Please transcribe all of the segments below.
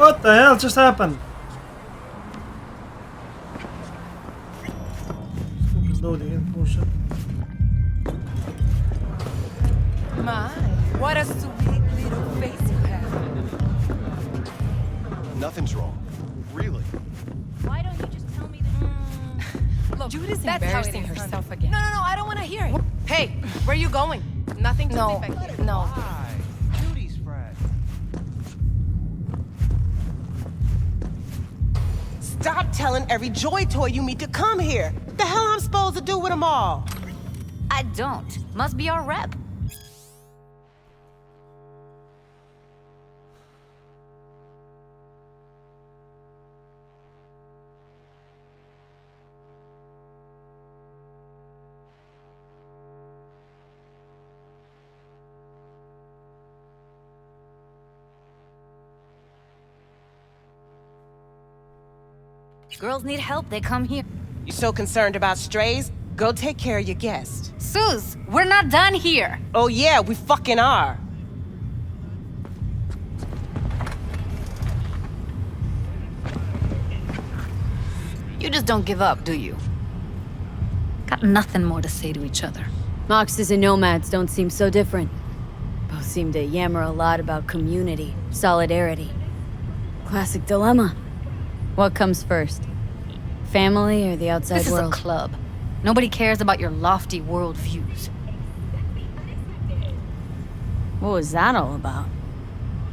What the hell just happened? Stupid loading and bullshit. My, what a sweet little face you have. Nothing's wrong. Really. Why don't you just tell me that? Look, Judith's that's embarrassing how it is, herself honey. again. No, I don't want to hear it. Hey, where are you going? Nothing to No, see back here. no. Why? Judy's friend. Stop telling every Joy Toy you meet to come here. The hell I'm supposed to do with them all? I don't. Must be our rep. Girls need help, they come here. You so concerned about strays? Go take care of your guest. Sus, we're not done here. Oh yeah, we fucking are. You just don't give up, do you? Got nothing more to say to each other. Moxes and Nomads don't seem so different. Both seem to yammer a lot about community, solidarity. Classic dilemma. What comes first? Family or the outside This world? is a club. Nobody cares about your lofty world views. What was that all about?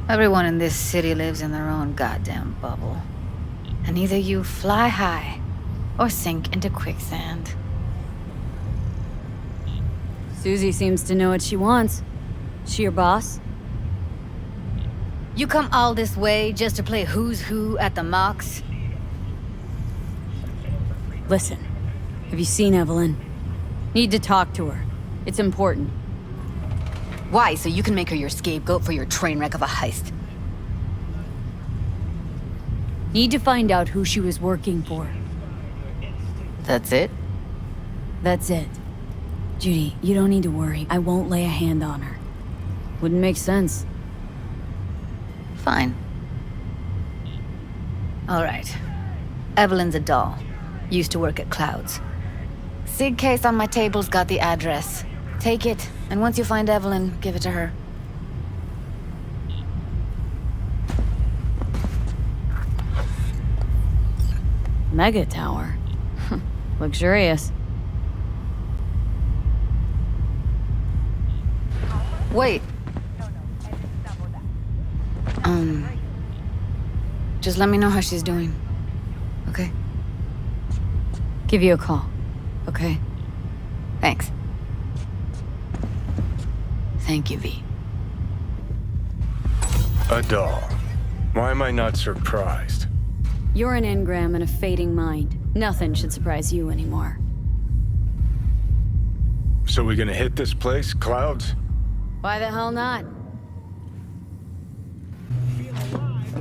Everyone in this city lives in their own goddamn bubble. And either you fly high or sink into quicksand. Susie seems to know what she wants. She your boss? You come all this way just to play who's who at the Mox? Listen, have you seen Evelyn? Need to talk to her. It's important. Why? So you can make her your scapegoat for your train wreck of a heist. Need to find out who she was working for. That's it? That's it. Judy, you don't need to worry. I won't lay a hand on her. Wouldn't make sense. Fine. All right. Evelyn's a doll. Used to work at Clouds. Sig case on my table's got the address. Take it, and once you find Evelyn, give it to her. Mega tower. Luxurious. Wait. Just let me know how she's doing. Okay? Give you a call. Okay? Thanks. Thank you, V. A doll. Why am I not surprised? You're an engram and a fading mind. Nothing should surprise you anymore. So we gonna hit this place, Clouds? Why the hell not?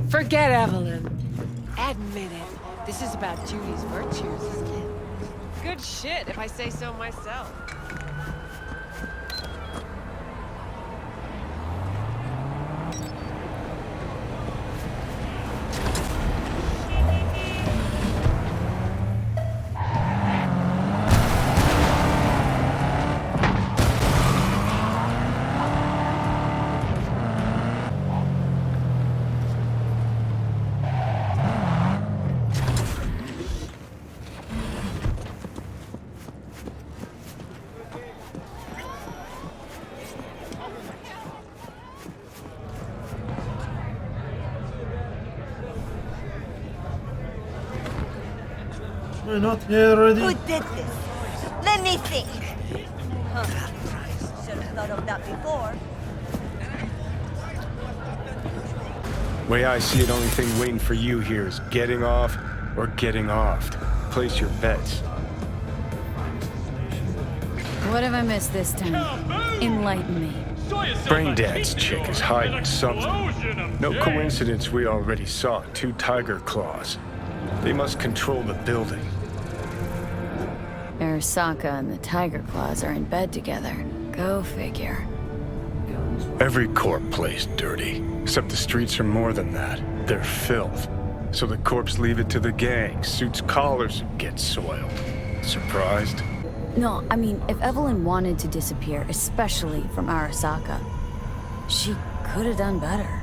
Forget Evelyn. Admit it. This is about Judy's virtues, isn't it? Good shit, if I say so myself. We're not here already. Who did this? Let me think. Huh. Should have thought of that before. Way I see it, only thing waiting for you here is getting off or getting offed. Place your bets. What have I missed this time? Enlighten me. Braindad's chick is hiding something. No coincidence we already saw 2 tiger claws. They must control the building. Arasaka and the Tiger Claws are in bed together. Go figure. Every corp plays dirty, except the streets are more than that. They're filth. So the corpse leave it to the gang, suits collars, and get soiled. Surprised? No, I mean, if Evelyn wanted to disappear, especially from Arasaka, she could have done better.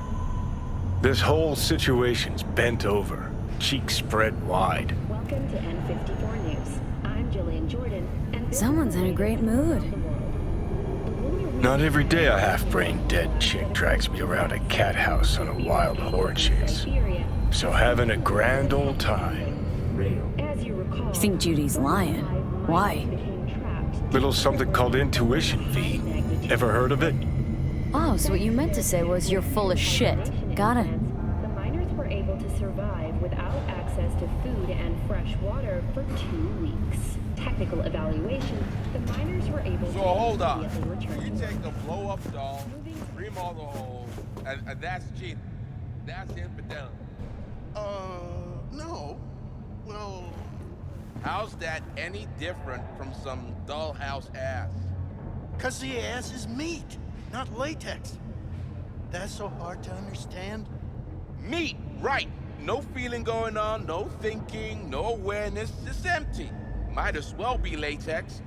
This whole situation's bent over, cheeks spread wide. Welcome to N54 News. I'm Jillian Jordan, and Someone's in a great mood. Not every day a half-brained dead chick drags me around a cat house on a wild horror chase. So having a grand old time. As you recall, You think Judy's lying? Why? Little something called intuition, V. Ever heard of it? Oh, so what you meant to say was you're full of shit. Got it. the miners were able to survive without access to food and fresh water for 2 weeks. Technical evaluation, the miners were able to So hold on. immediately return You to take the blow-up doll, remodel the hole, and that's cheating. That's infidelity. No. Well, How's that any different from some dollhouse ass? 'cause the ass is meat, not latex. That's so hard to understand. Meat, right. No feeling going on, no thinking, no awareness, it's empty. Might as well be latex.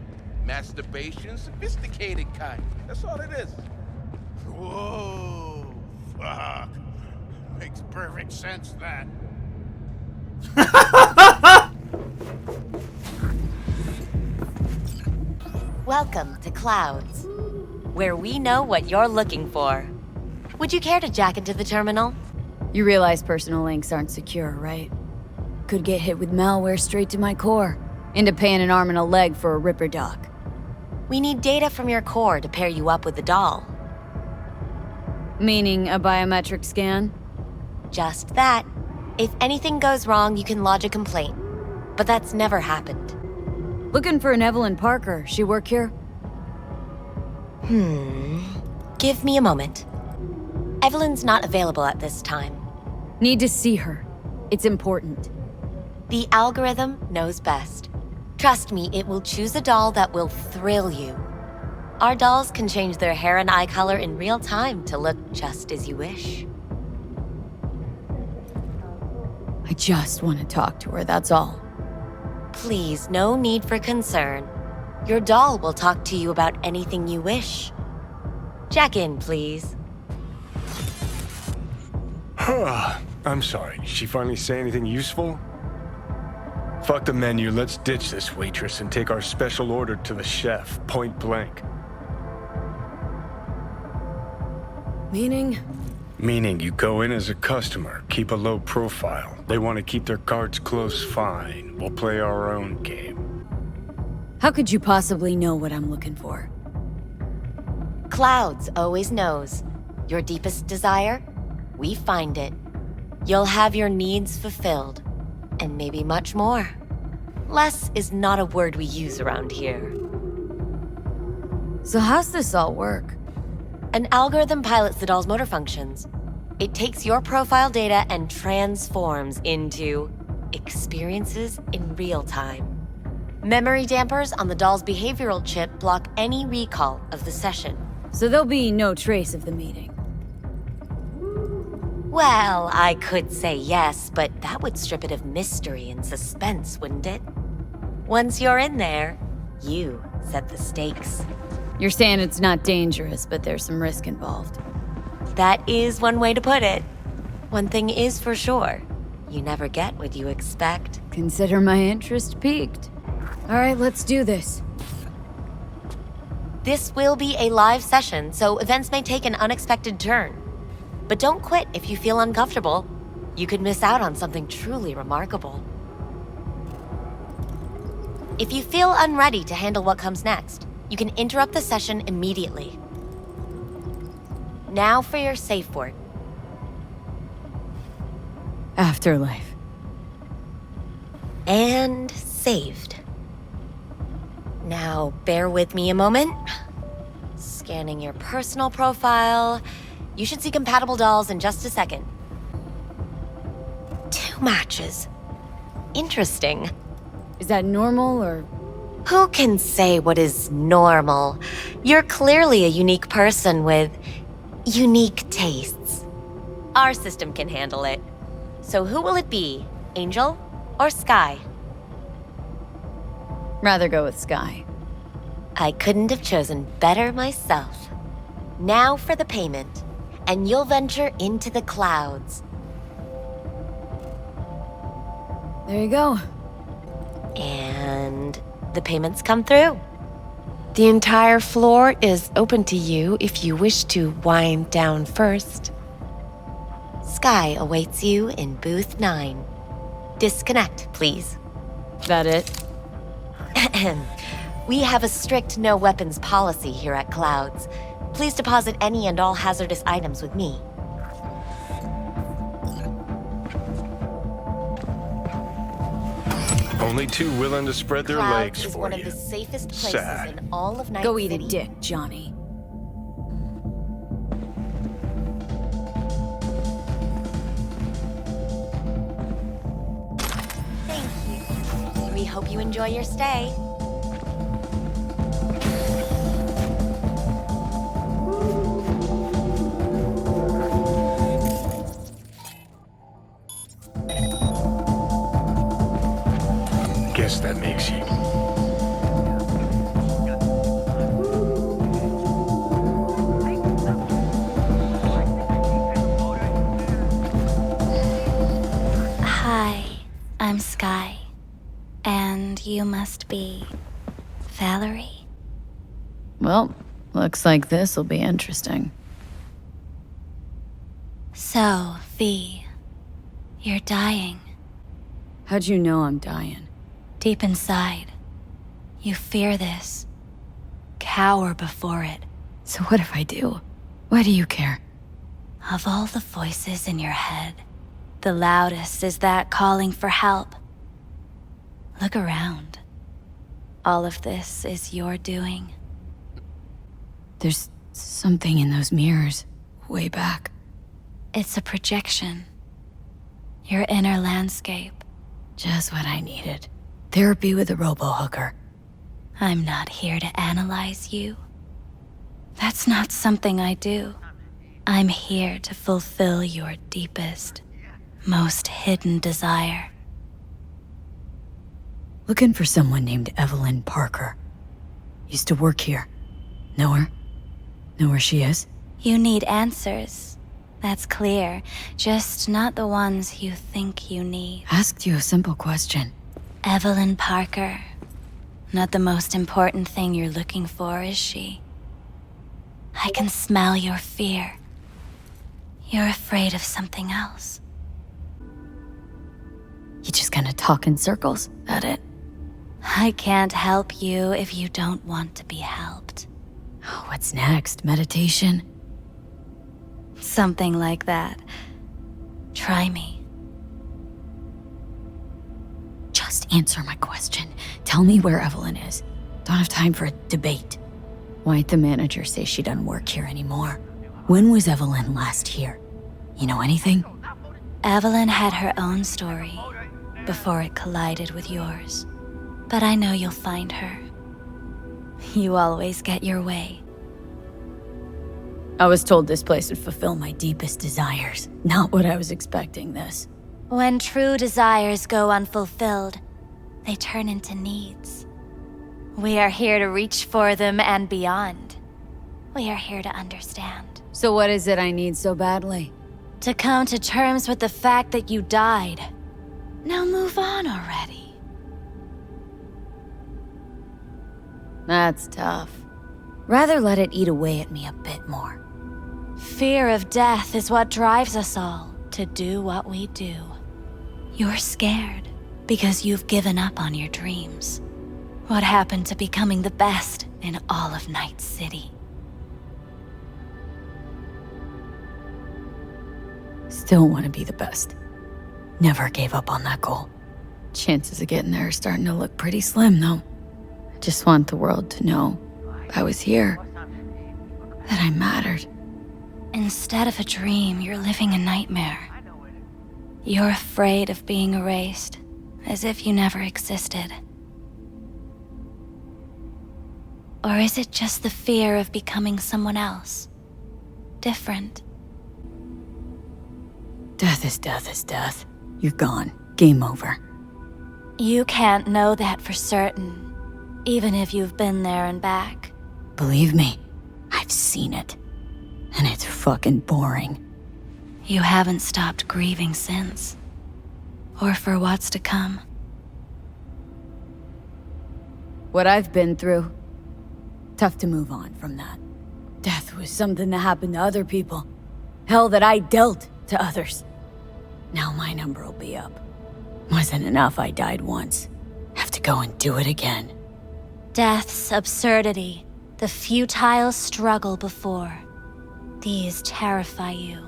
Masturbation, sophisticated kind. That's all it is. Whoa. Fuck. Makes perfect sense, that. Welcome to Clouds, where we know what you're looking for. Would you care to jack into the terminal? You realize personal links aren't secure, right? Could get hit with malware straight to my core. End up paying an arm and a leg for a Ripper doc. We need data from your core to pair you up with the doll. Meaning a biometric scan? Just that. If anything goes wrong, you can lodge a complaint. But that's never happened. Looking for an Evelin Parker. She work here? Give me a moment. Evelyn's not available at this time. Need to see her. It's important. The algorithm knows best. Trust me, it will choose a doll that will thrill you. Our dolls can change their hair and eye color in real time to look just as you wish. I just want to talk to her, that's all. Please, no need for concern. Your doll will talk to you about anything you wish. Jack in, please. I'm sorry, did she finally say anything useful? Fuck the menu, let's ditch this waitress and take our special order to the chef, point blank. Meaning? Meaning you go in as a customer, keep a low profile. They want to keep their cards close, fine. We'll play our own game. How could you possibly know what I'm looking for? Clouds always knows. Your deepest desire? We find it. You'll have your needs fulfilled. And maybe much more. Less is not a word we use around here. So how's this all work? An algorithm pilots the doll's motor functions. It takes your profile data and transforms into experiences in real time. Memory dampers on the doll's behavioral chip block any recall of the session. So there'll be no trace of the meeting. Well, I could say yes, but that would strip it of mystery and suspense, wouldn't it? Once you're in there, you set the stakes. You're saying it's not dangerous, but there's some risk involved. That is one way to put it. One thing is for sure, you never get what you expect. Consider my interest piqued. All right, let's do this. This will be a live session, so events may take an unexpected turn. But don't quit if you feel uncomfortable. You could miss out on something truly remarkable. If you feel unready to handle what comes next, you can interrupt the session immediately. Now for your safe word. Afterlife. And saved. Now, bear with me a moment. Scanning your personal profile. You should see compatible dolls in just a second. 2 matches. Interesting. Is that normal or? Who can say what is normal? You're clearly a unique person with unique tastes. Our system can handle it. So who will it be? Angel or Sky? Rather go with Sky. I couldn't have chosen better myself. Now for the payment, and you'll venture into the clouds. There you go. And the payments come through. The entire floor is open to you if you wish to wind down first. Sky awaits you in booth 9. Disconnect, please. That it? We have a strict no weapons policy here at Clouds. Please deposit any and all hazardous items with me. Only two willing to spread their Clouds legs is for one you. of the safest places Sad. in all of Night Go City. eat a dick, Johnny. Thank you. We hope you enjoy your stay. Guess that makes you. Hi, I'm Sky. And you must be Valerie? Well, looks like this'll be interesting. So, V, you're dying. How'd you know I'm dying? Deep inside, you fear this. Cower before it. So what if I do? Why do you care? Of all the voices in your head, the loudest is that calling for help. Look around. All of this is your doing. There's something in those mirrors, way back. It's a projection. Your inner landscape. Just what I needed. Therapy with a robo-hooker. I'm not here to analyze you. That's not something I do. I'm here to fulfill your deepest, most hidden desire. Looking for someone named Evelin Parker. Used to work here. Know her? Know where she is? You need answers. That's clear. Just not the ones you think you need. Asked you a simple question. Evelin Parker. Not the most important thing you're looking for, is she? I can smell your fear. You're afraid of something else. You just kinda talk in circles, that it? I can't help you if you don't want to be helped. What's next? Meditation? Something like that. Try me. Just answer my question. Tell me where Evelin is. Don't have time for a debate. Why'd the manager say she doesn't work here anymore? When was Evelin last here? You know anything? Evelin had her own story before it collided with yours. But I know you'll find her. You always get your way. I was told this place would fulfill my deepest desires. Not what I was expecting this. When true desires go unfulfilled, they turn into needs. We are here to reach for them and beyond. We are here to understand. So what is it I need so badly? To come to terms with the fact that you died. Now move on already. That's tough. Rather let it eat away at me a bit more. Fear of death is what drives us all to do what we do. You're scared because you've given up on your dreams. What happened to becoming the best in all of Night City? Still want to be the best. Never gave up on that goal. Chances of getting there are starting to look pretty slim, though. I just want the world to know I was here, that I mattered. Instead of a dream, you're living a nightmare. You're afraid of being erased, as if you never existed. Or is it just the fear of becoming someone else? Different. Death is death is death. You're gone. Game over. You can't know that for certain, even if you've been there and back. Believe me, I've seen it. And it's fucking boring. You haven't stopped grieving since. Or for what's to come. What I've been through, tough to move on from that. Death was something that happened to other people. Hell that I dealt to others. Now my number will be up. Wasn't enough I died once. Have to go and do it again. Death's absurdity, the futile struggle before. These terrify you.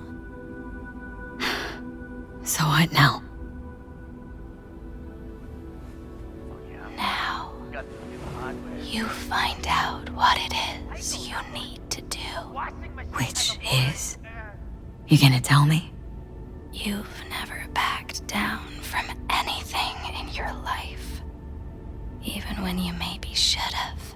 So what now? Now, you find out what it is you need to do. Which is? You gonna tell me? You've never backed down from anything in your life. Even when you maybe should have.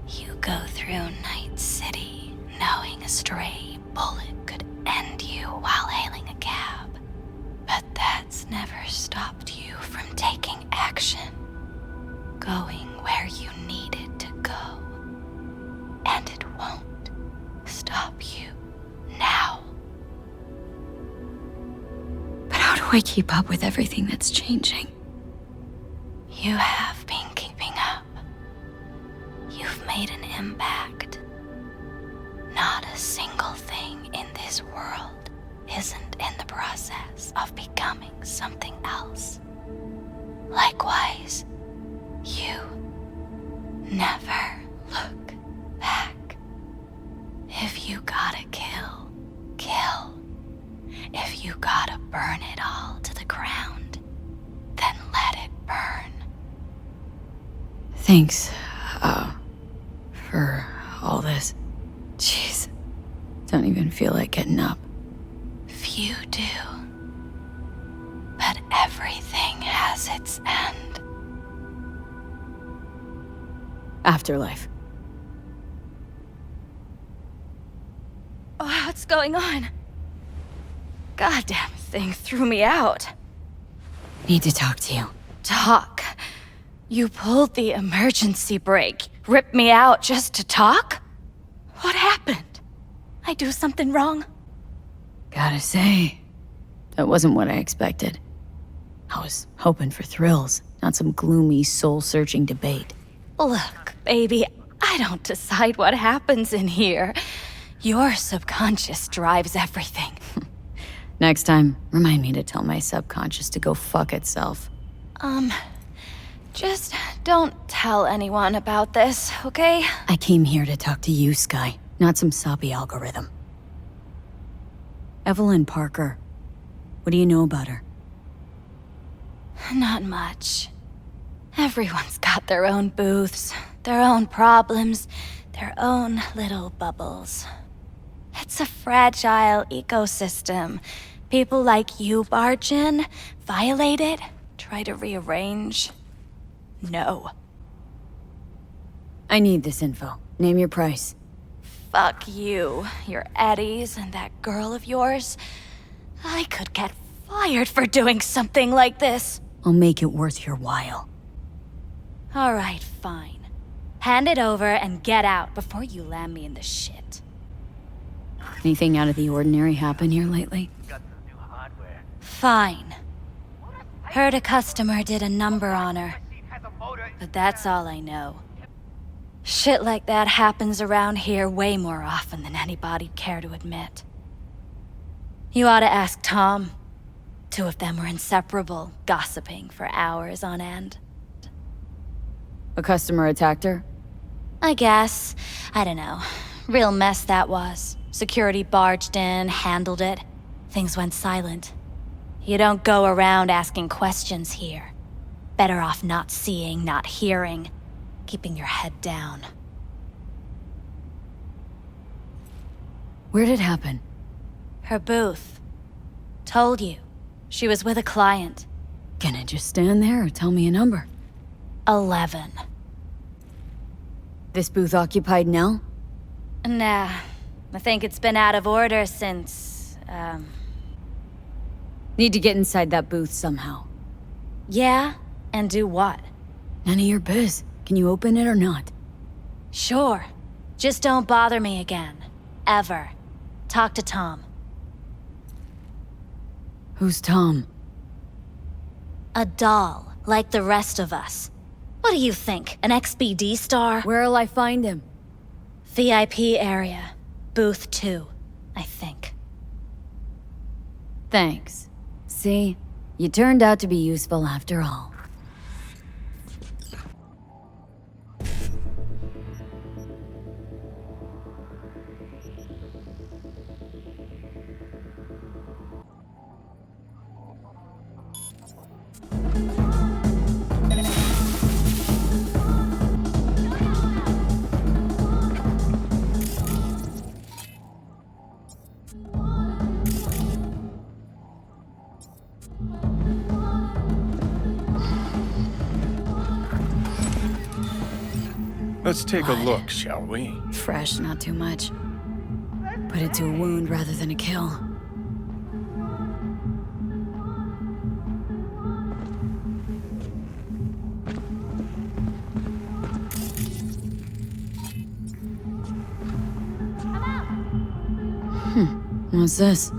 You go through Night City knowing a stray bullet could end you while hailing a cab. But that's never stopped you from taking action. Going where you needed to go. And it won't stop you now. But how do I keep up with everything that's changing? You have been keeping up. You've made an impact. Not a single thing in this world isn't in the process of becoming something else. Likewise, you never look back. If you gotta kill, kill. If you gotta burn it all to the ground, then let it burn. Thanks, for all this. Jeez, don't even feel like getting up. Few do. But everything has its end. Afterlife. Oh, what's going on? Goddamn thing threw me out. Need to talk to you. Talk? You pulled the emergency brake, ripped me out just to talk? What happened? I do something wrong? Gotta say, that wasn't what I expected. I was hoping for thrills, not some gloomy, soul-searching debate. Look, baby, I don't decide what happens in here. Your subconscious drives everything. Next time, remind me to tell my subconscious to go fuck itself. Just don't tell anyone about this, okay? I came here to talk to you, Sky, not some soppy algorithm. Evelin Parker. What do you know about her? Not much. Everyone's got their own booths, their own problems, their own little bubbles. It's a fragile ecosystem. People like you barge in, violate it, try to rearrange. No. I need this info. Name your price. Fuck you, your Eddies, and that girl of yours. I could get fired for doing something like this. I'll make it worth your while. All right, fine. Hand it over and get out before you land me in the shit. Anything out of the ordinary happen here lately? Fine. Heard a customer did a number on her. But that's all I know. Shit like that happens around here way more often than anybody'd care to admit. You ought to ask Tom. Two of them were inseparable, gossiping for hours on end. A customer attacked her? I guess. I don't know. Real mess that was. Security barged in, handled it. Things went silent. You don't go around asking questions here. Better off not seeing, not hearing. Keeping your head down. Where'd it happen? Her booth. Told you. She was with a client. Gonna just stand there or tell me a number? 11. This booth occupied now? Nah. I think it's been out of order since, Need to get inside that booth somehow. Yeah? And do what? None of your biz. Can you open it or not? Sure. Just don't bother me again. Ever. Talk to Tom. Who's Tom? A doll, like the rest of us. What do you think, an XBD star? Where'll I find him? VIP area. Booth 2, I think. Thanks. See? You turned out to be useful after all. Let's take a look, shall we? Fresh, not too much. Put it to a wound rather than a kill. What's this?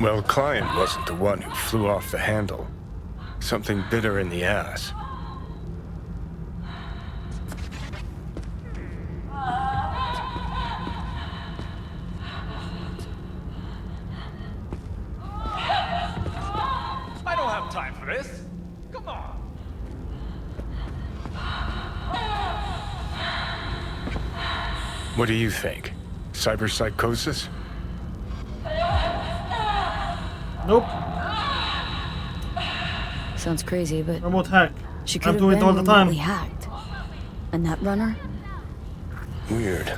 Well, client wasn't the one who flew off the handle. Something bit her in the ass. I don't have time for this. Come on. What do you think? Cyberpsychosis? Nope. Sounds crazy, but Remote hack. she I could have do it been all the time. remotely hacked. A netrunner? Weird.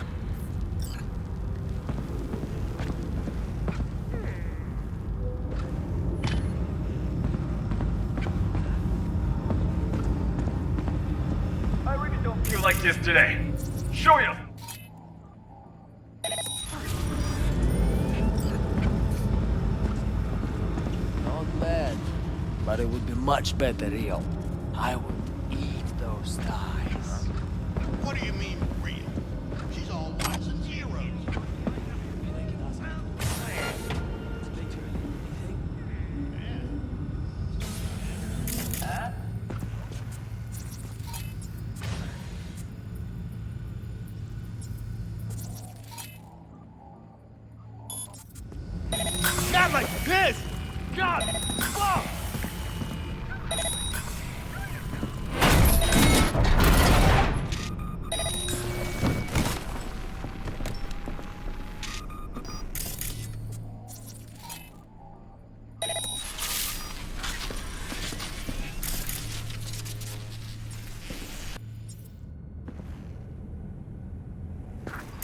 I really don't feel like this today. Show you. Not bad, but it would be much better real. I would eat those thighs. What do you mean, real? She's all ones and zeros. Not like this! God! Fuck!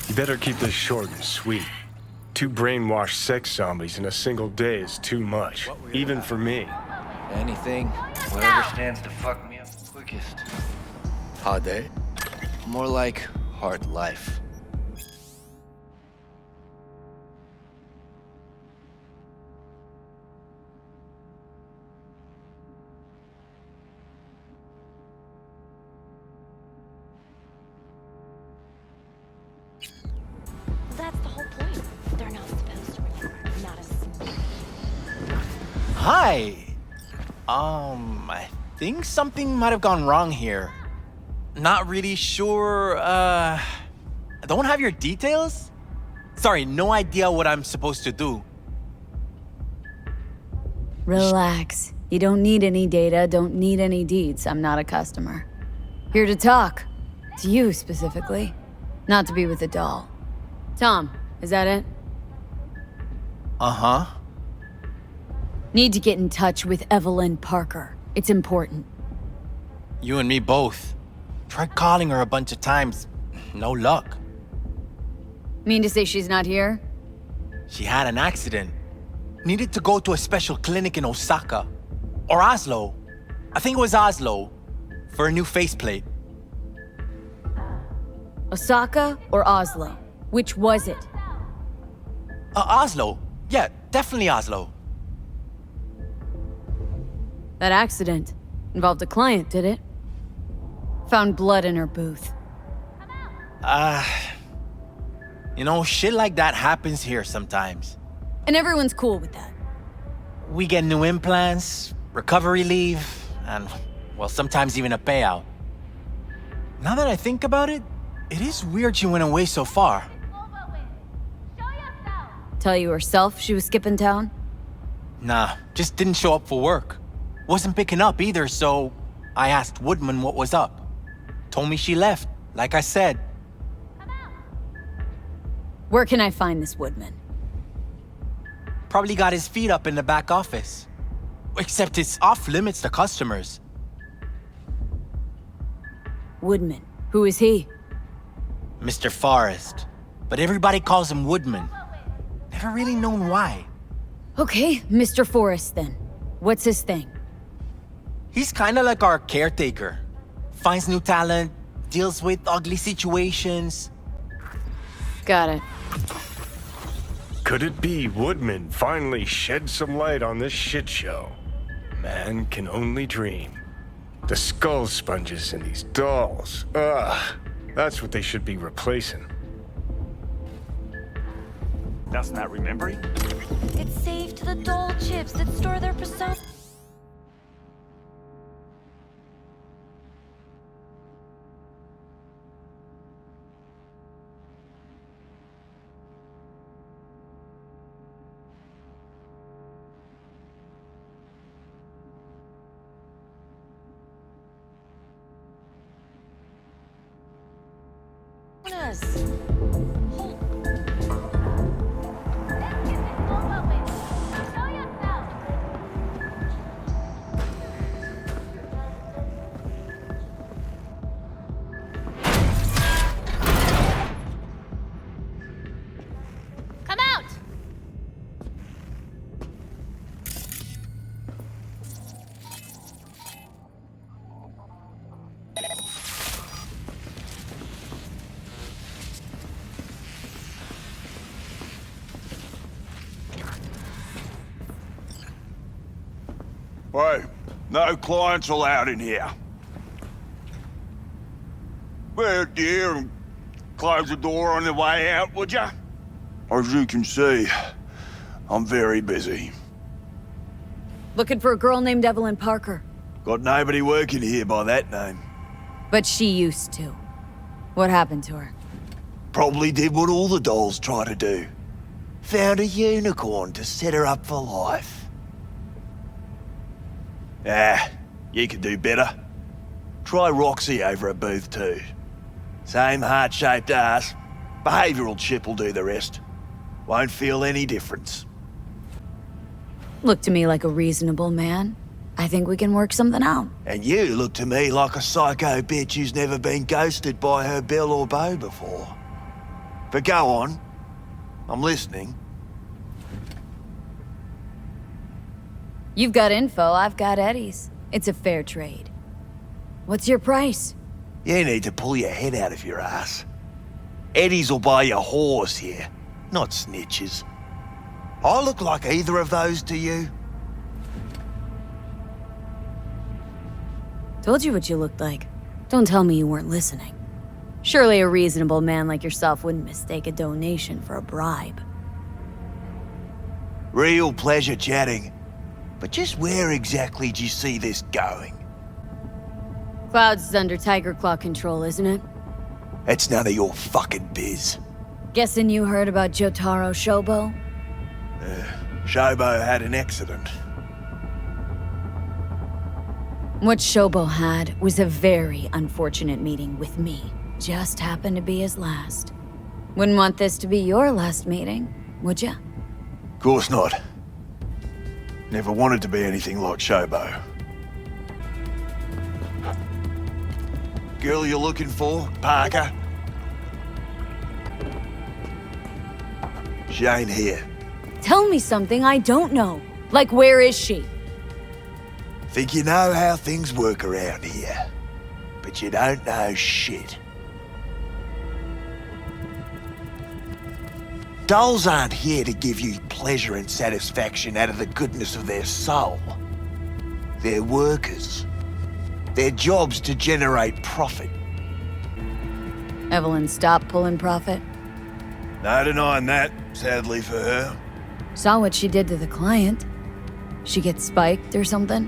You better keep this short and sweet. 2 brainwashed sex zombies in a single day is too much, even for me. Anything, whatever stands to fuck me up quickest. Hard day? More like hard life. That's the whole point. They're not supposed to remember. Not us. Hi. I think something might have gone wrong here. Not really sure, I don't have your details? Sorry, no idea what I'm supposed to do. Relax. You don't need any data, don't need any deeds. I'm not a customer. Here to talk. To you, specifically. Not to be with a doll. Tom, is that it? Uh-huh. Need to get in touch with Evelin Parker. It's important. You and me both. Tried calling her a bunch of times. No luck. Mean to say she's not here? She had an accident. Needed to go to a special clinic in Osaka. Or Oslo. I think it was Oslo. For a new faceplate. Osaka or Oslo? Which was it? Oslo. Yeah, definitely Oslo. That accident involved a client, did it? Found blood in her booth. You know, shit like that happens here sometimes. And everyone's cool with that. We get new implants, recovery leave, and, well, sometimes even a payout. Now that I think about it, it is weird she went away so far. Tell you herself she was skipping town? Nah, just didn't show up for work. Wasn't picking up either, so I asked Woodman what was up. Told me she left, like I said. Where can I find this Woodman? Probably got his feet up in the back office. Except it's off limits to customers. Woodman. Who is he? Mr. Forrest. But everybody calls him Woodman. Never really known why. Okay, Mr. Forrest then. What's his thing? He's kinda like our caretaker. Finds new talent, deals with ugly situations. Got it. Could it be Woodman finally shed some light on this shit show? Man can only dream. The skull sponges in these dolls. Ugh. That's what they should be replacing. That's not remembering? It's saved to the doll chips that store their persona. Come out! Hey, no clients allowed in here. Well, dear, and close the door on the way out, would ya? As you can see, I'm very busy. Looking for a girl named Evelin Parker. Got nobody working here by that name. But she used to. What happened to her? Probably did what all the dolls try to do. Found a unicorn to set her up for life. You could do better. Try Roxy over at Booth 2. Same heart-shaped ass. Behavioral chip will do the rest. Won't feel any difference. Look to me like a reasonable man. I think we can work something out. And you look to me like a psycho bitch who's never been ghosted by her belle or beau before. But go on. I'm listening. You've got info, I've got Eddie's. It's a fair trade. What's your price? You need to pull your head out of your ass. Eddie's will buy you a horse here, not snitches. I look like either of those to you? Told you what you looked like. Don't tell me you weren't listening. Surely a reasonable man like yourself wouldn't mistake a donation for a bribe. Real pleasure chatting. But just where exactly do you see this going? Clouds is under Tiger Claw control, isn't it? It's none of your fucking biz. Guessing you heard about Jotaro Shobo? Shobo had an accident. What Shobo had was a very unfortunate meeting with me. Just happened to be his last. Wouldn't want this to be your last meeting, would ya? Of course not. Never wanted to be anything like Shobo. Girl you're looking for, Parker? She ain't here. Tell me something I don't know. Like, where is she? Think you know how things work around here, but you don't know shit. Dolls aren't here to give you pleasure and satisfaction out of the goodness of their soul. They're workers. Their job's to generate profit. Evelyn stopped pulling profit. No denying that, sadly for her. Saw what she did to the client. She gets spiked or something?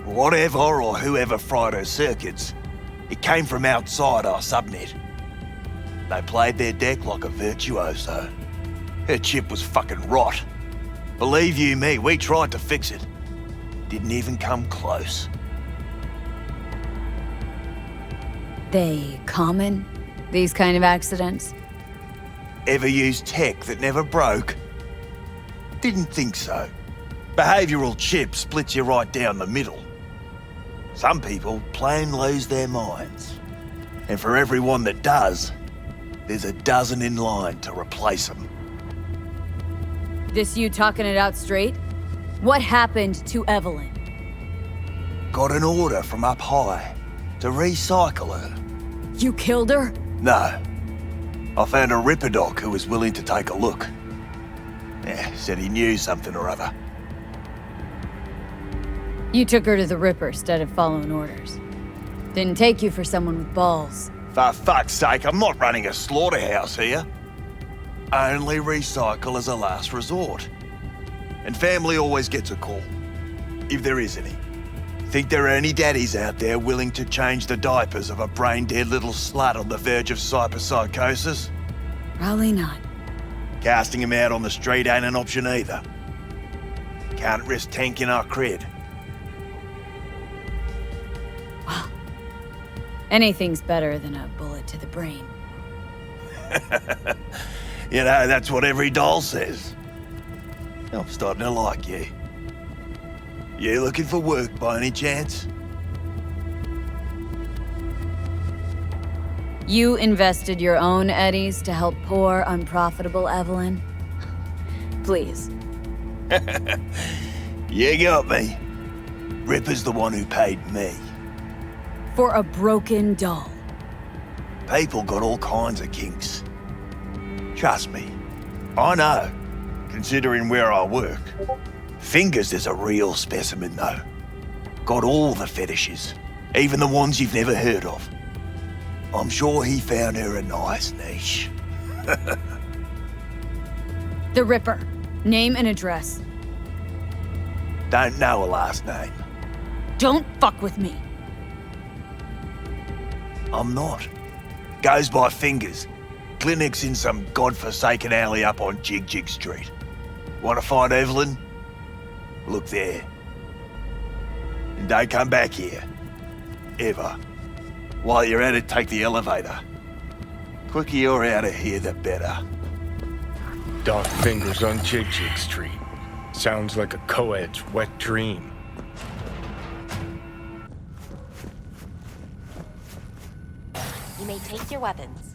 Whatever or whoever fried her circuits, it came from outside our subnet. They played their deck like a virtuoso. Her chip was fucking rot. Believe you me, we tried to fix it. Didn't even come close. They common? These kind of accidents? Ever used tech that never broke? Didn't think so. Behavioral chip splits you right down the middle. Some people plain lose their minds. And for everyone that does, there's a dozen in line to replace them. This you talking it out straight? What happened to Evelyn? Got an order from up high to recycle her. You killed her? No. I found a Ripper doc who was willing to take a look. Said he knew something or other. You took her to the Ripper instead of following orders. Didn't take you for someone with balls. For fuck's sake, I'm not running a slaughterhouse here. Only recycle as a last resort. And family always gets a call, if there is any. Think there are any daddies out there willing to change the diapers of a brain-dead little slut on the verge of cyberpsychosis? Probably not. Casting him out on the street ain't an option either. Can't risk tanking our cred. Well, anything's better than a bullet to the brain. You know, that's what every doll says. I'm starting to like you. You looking for work by any chance? You invested your own eddies to help poor, unprofitable Evelyn? Please. You got me. Ripper's the one who paid me. For a broken doll. People got all kinds of kinks. Trust me, I know, considering where I work. Fingers is a real specimen, though. Got all the fetishes, even the ones you've never heard of. I'm sure he found her a nice niche. The Ripper. Name and address. Don't know a last name. Don't fuck with me. I'm not. Goes by Fingers. Clinic's in some godforsaken alley up on Jig Jig Street. Want to find Evelyn? Look there. And don't come back here. Ever. While you're at it, take the elevator. Quicker you're out of here, the better. Dark Fingers on Jig Jig Street. Sounds like a co-ed's wet dream. You may take your weapons.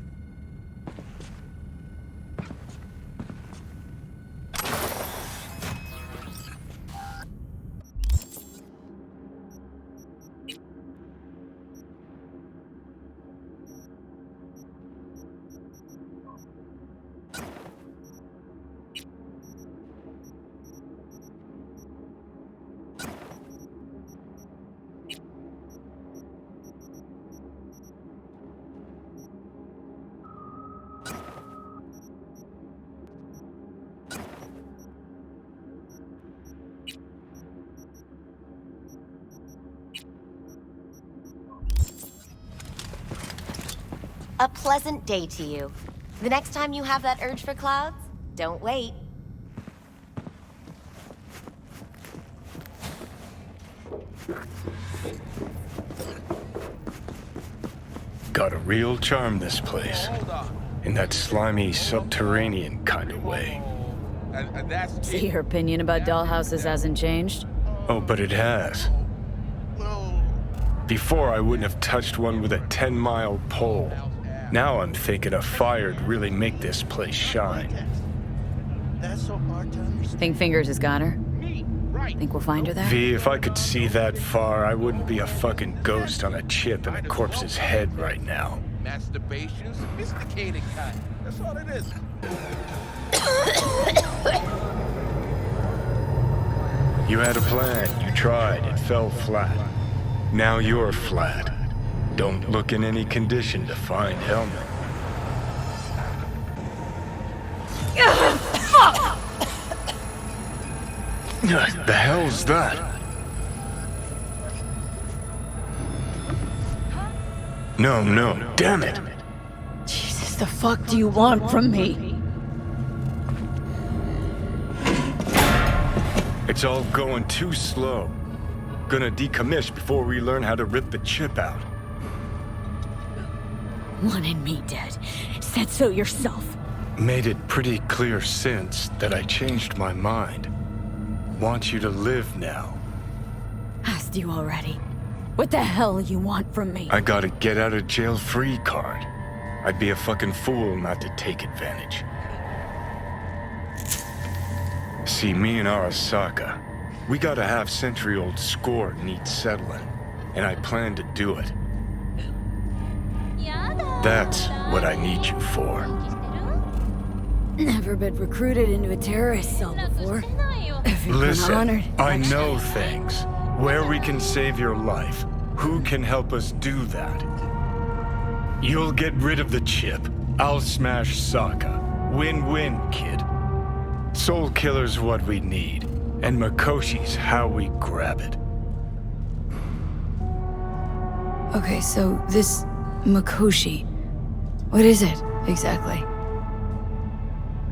A pleasant day to you. The next time you have that urge for clouds, don't wait. Got a real charm, this place. In that slimy, subterranean kind of way. So your opinion about dollhouses hasn't changed? Oh, but it has. Before, I wouldn't have touched one with a 10-mile pole. Now I'm thinking a fire'd really make this place shine. That's so hard to understand. Think Fingers has got her? Think we'll find her there? V, if I could see that far, I wouldn't be a fucking ghost on a chip in a corpse's head right now. Masturbation, sophisticated kind. That's all it is. You had a plan, you tried, it fell flat. Now you're flat. Don't look in any condition to find Helmet. The hell's that? No, damn it. Jesus, the fuck do you want from me? It's all going too slow. Gonna decommission before we learn how to rip the chip out. Wanted me dead. Said so yourself. Made it pretty clear since that I changed my mind. Want you to live now. Asked you already. What the hell you want from me? I got a get out of jail free card. I'd be a fucking fool not to take advantage. See, me and Arasaka, we got a half-century-old score needs settling, and I plan to do it. That's what I need you for. Never been recruited into a terrorist cell before. Listen, I know things. Where we can save your life. Who can help us do that? You'll get rid of the chip. I'll smash Saka. Win-win, kid. Soul Killer's what we need, and Makoshi's how we grab it. Okay, so this Makoshi, what is it exactly?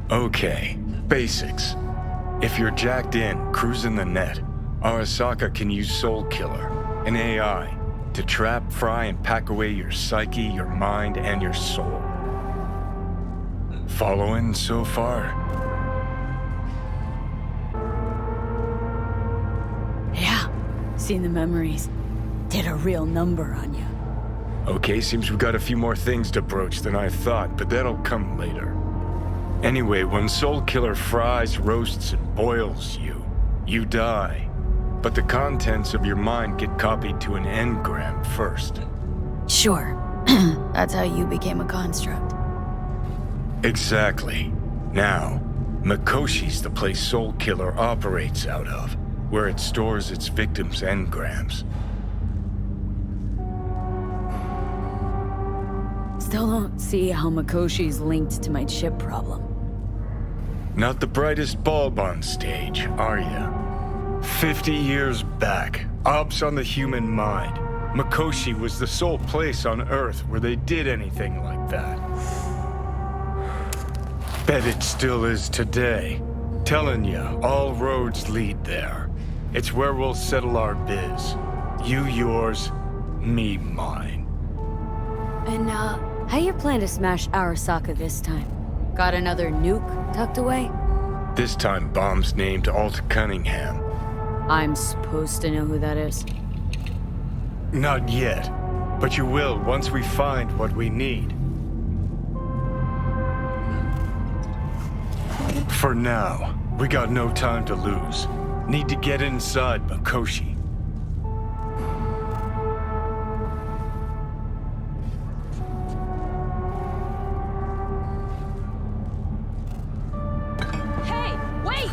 Okay, basics. If you're jacked in, cruising the net, Arasaka can use Soul Killer, an AI, to trap, fry, and pack away your psyche, your mind, and your soul. Following so far? Yeah, seen the memories. Did a real number on you. Okay, seems we got a few more things to broach than I thought, but that'll come later. Anyway, when Soul Killer fries, roasts, and boils you, you die. But the contents of your mind get copied to an engram first. Sure. That's how you became a construct. Exactly. Now, Makoshi's the place Soul Killer operates out of, where it stores its victims' engrams. Still don't see how Makoshi's linked to my chip problem. Not the brightest bulb on stage, are ya? 50 years back, ops on the human mind. Makoshi was the sole place on Earth where they did anything like that. Bet it still is today. Telling ya, all roads lead there. It's where we'll settle our biz. You yours, me mine. And, how you plan to smash Arasaka this time? Got another nuke tucked away? This time bomb's named Alt Cunningham. I'm supposed to know who that is. Not yet, but you will once we find what we need. For now, we got no time to lose. Need to get inside Makoshi. Hey, wait!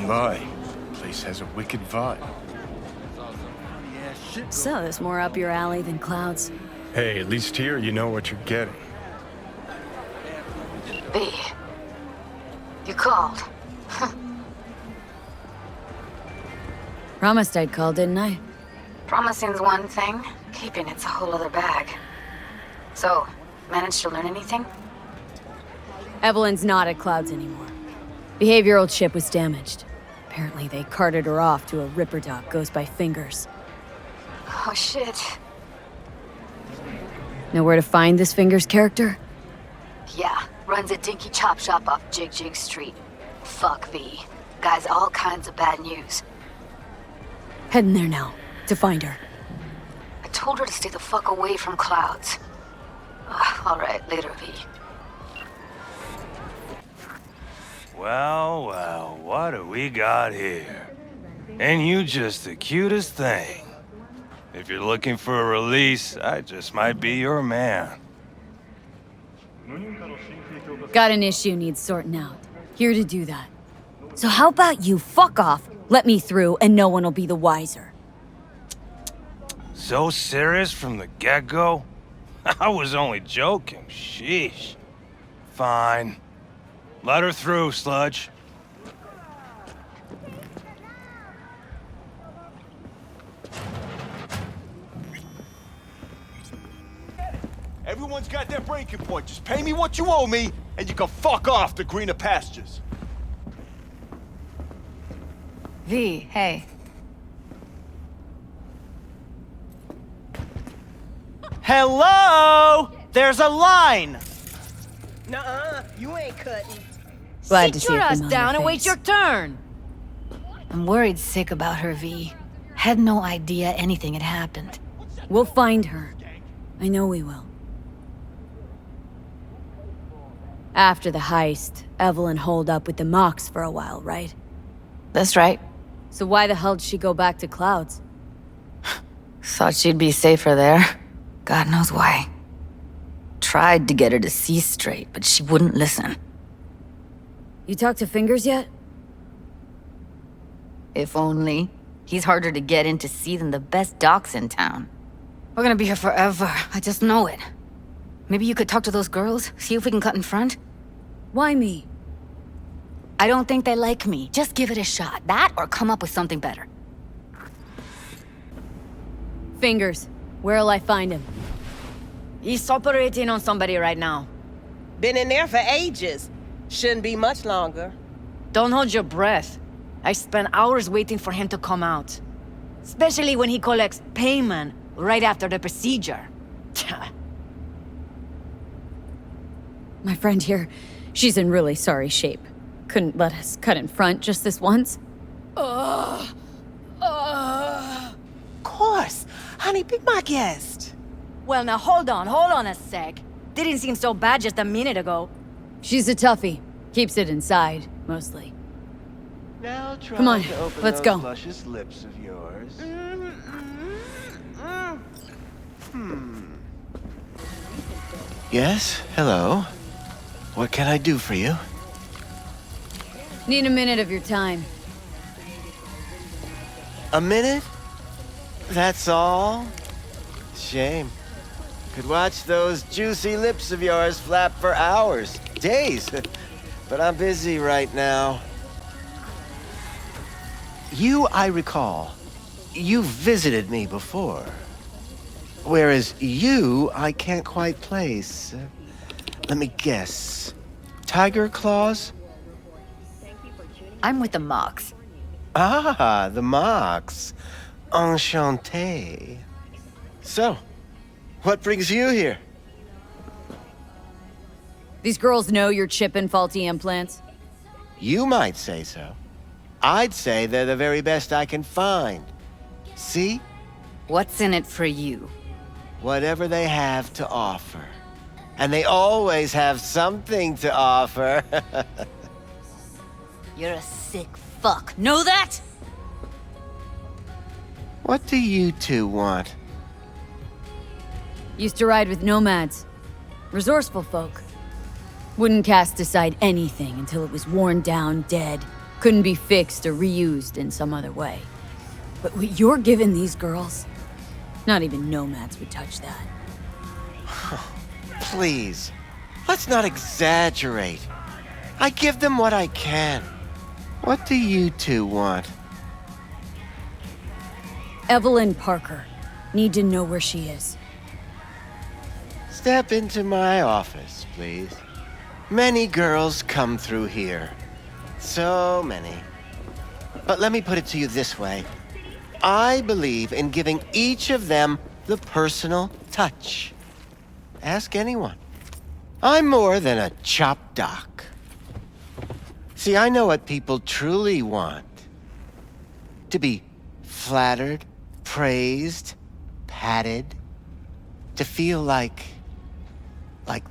My, place has a wicked vibe. So, this more up your alley than Clouds. Hey, at least here you know what you're getting. B. You called. Promised I'd call, didn't I? Promising's one thing, keeping it's a whole other bag. So, managed to learn anything? Evelyn's not at Clouds anymore. Behavioral chip was damaged. Apparently they carted her off to a Ripper Doc goes by Fingers. Oh shit. Know where to find this Fingers character? Yeah, runs a dinky chop shop off Jig Jig Street. Fuck V. Guy's all kinds of bad news. Heading there now, to find her. I told her to stay the fuck away from Clouds. Alright, later, V. Well, well, what do we got here? Ain't you just the cutest thing? If you're looking for a release, I just might be your man. Got an issue needs sorting out. Here to do that. So how about you fuck off, let me through, and no one will be the wiser. So serious from the get-go? I was only joking, sheesh. Fine. Let her through, Sludge. Everyone's got their breaking point. Just pay me what you owe me, and you can fuck off to greener pastures. V, hey. Hello? There's a line! Nuh-uh, you ain't cutting. Glad to Sit see your a ass familiar down and wait face. your turn. I'm worried sick about her, V. Had no idea anything had happened. We'll find her. I know we will. After the heist, Evelyn holed up with the Mox for a while, right? That's right. So why the hell did she go back to Clouds? Thought she'd be safer there. God knows why. Tried to get her to see straight, but she wouldn't listen. You talked to Fingers yet? If only. He's harder to get in to see than the best docs in town. We're gonna be here forever. I just know it. Maybe you could talk to those girls, see if we can cut in front? Why me? I don't think they like me. Just give it a shot. That or come up with something better. Fingers. Where'll I find him? He's operating on somebody right now. Been in there for ages. Shouldn't be much longer. Don't hold your breath. I spent hours waiting for him to come out. Especially when he collects payment right after the procedure. My friend here, she's in really sorry shape. Couldn't let us cut in front just this once. Of course. Honey, be my guest. Well, now hold on a sec. Didn't seem so bad just a minute ago. She's a toughie. Keeps it inside, mostly. Now try Come on, to open let's those go. luscious lips of yours. Yes, hello. What can I do for you? Need a minute of your time. A minute? That's all? Shame. Could watch those juicy lips of yours flap for hours, days. But I'm busy right now. You, I recall, you visited me before. Whereas you, I can't quite place. Let me guess. Tiger claws? I'm with the Mox. Ah, the Mox. Enchanté. So, what brings you here? These girls know you're chipping faulty implants? You might say so. I'd say they're the very best I can find. See? What's in it for you? Whatever they have to offer. And they always have something to offer. You're a sick fuck. Know that? What do you two want? Used to ride with Nomads. Resourceful folk. Wouldn't cast aside anything until it was worn down, dead. Couldn't be fixed or reused in some other way. But what you're giving these girls, not even Nomads would touch that. Please, let's not exaggerate. I give them what I can. What do you two want? Evelin Parker. Need to know where she is. Step into my office, please. Many girls come through here. So many. But let me put it to you this way. I believe in giving each of them the personal touch. Ask anyone. I'm more than a chop doc. See, I know what people truly want. To be flattered, praised, patted. To feel like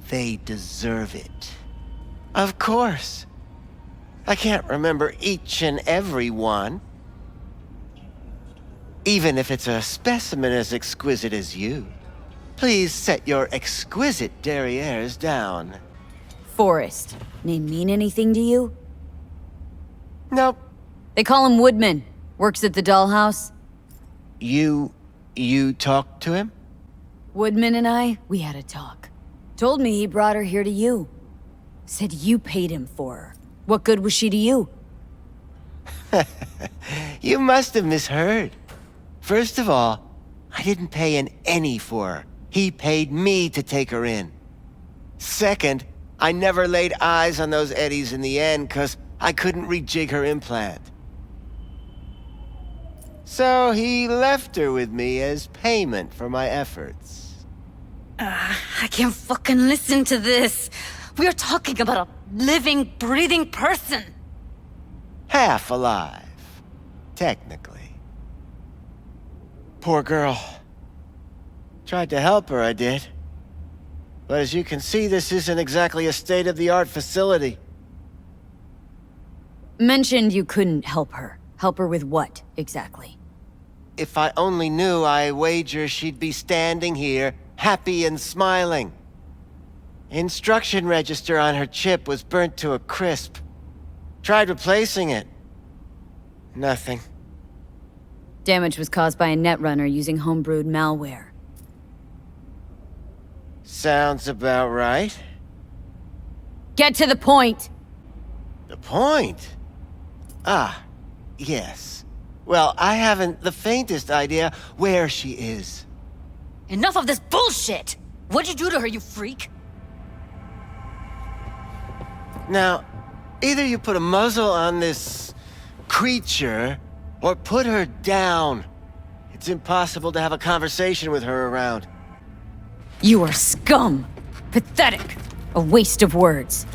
they deserve it. Of course. I can't remember each and every one. Even if it's a specimen as exquisite as you. Please set your exquisite derrieres down. Forrest. Name mean anything to you? Nope. They call him Woodman. Works at the dollhouse. You talked to him? Woodman and I, we had a talk. Told me he brought her here to you. Said you paid him for her. What good was she to you? You must have misheard. First of all, I didn't pay an penny for her. He paid me to take her in. Second, I never laid eyes on those eddies in the end because I couldn't rejig her implant. So he left her with me as payment for my efforts. I can't fucking listen to this. We're talking about a living, breathing person. Half alive, technically. Poor girl. Tried to help her, I did. But as you can see, this isn't exactly a state-of-the-art facility. Mentioned you couldn't help her. Help her with what, exactly? If I only knew, I wager she'd be standing here, happy and smiling. Instruction register on her chip was burnt to a crisp. Tried replacing it. Nothing. Damage was caused by a netrunner using homebrewed malware. Sounds about right. Get to the point! The point? Ah, yes. Well, I haven't the faintest idea where she is. Enough of this bullshit! What'd you do to her, you freak? Now, either you put a muzzle on this creature, or put her down. It's impossible to have a conversation with her around. You are scum! Pathetic! A waste of words.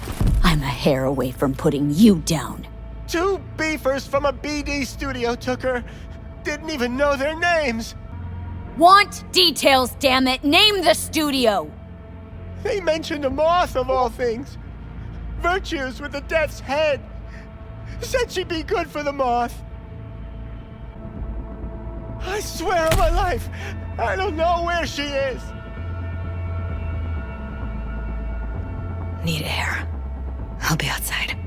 I'm a hair away from putting you down. 2 beefers from a BD studio took her. Didn't even know their names. Want details, damn it! Name the studio! They mentioned a moth of all things. Virtues with the death's head. Said she'd be good for the moth. I swear on my life, I don't know where she is. Need air. I'll be outside.